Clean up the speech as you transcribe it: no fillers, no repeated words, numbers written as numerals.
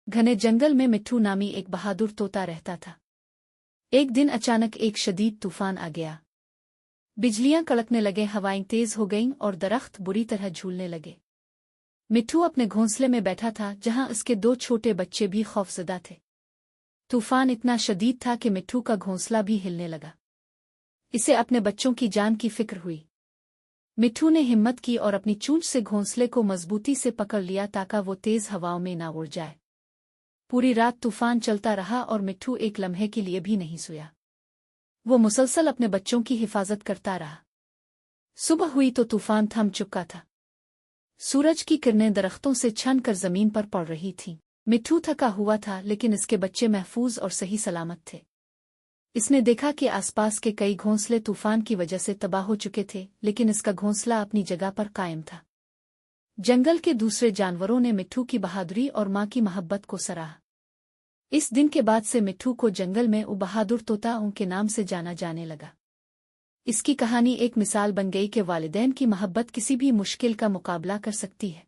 घने जंगल में मिट्ठू नामी एक बहादुर तोता रहता था। एक दिन अचानक एक शदीद तूफान आ गया। बिजलियां कड़कने लगे, हवाएं तेज हो गईं और दरख्त बुरी तरह झूलने लगे। मिट्ठू अपने घोंसले में बैठा था, जहां उसके 2 छोटे बच्चे भी खौफजदा थे। तूफान इतना शदीद था कि मिट्ठू का घोंसला भी हिलने लगा। इसे अपने बच्चों की जान की फिक्र हुई। मिट्ठू ने हिम्मत की और अपनी चोंच से घोंसले को मजबूती से पकड़ लिया ताकि वो तेज हवाओं में ना उड़ जाए। पूरी रात तूफान चलता रहा और मिट्ठू एक लम्हे के लिए भी नहीं सोया। वो मुसलसल अपने बच्चों की हिफाजत करता रहा। सुबह हुई तो तूफान थम चुका था। सूरज की किरणें दरख्तों से छन कर जमीन पर पड़ रही थीं। मिट्ठू थका हुआ था, लेकिन इसके बच्चे महफूज और सही सलामत थे। इसने देखा कि आसपास के कई घोंसले तूफान की वजह से तबाह हो चुके थे, लेकिन इसका घोंसला अपनी जगह पर कायम था। जंगल के दूसरे जानवरों ने मिट्ठू की बहादुरी और मां की मोहब्बत को सराहा। इस दिन के बाद से मिट्ठू को जंगल में बहादुर तोता के नाम से जाना जाने लगा। इसकी कहानी एक मिसाल बन गई कि वालिदैन की मोहब्बत किसी भी मुश्किल का मुकाबला कर सकती है।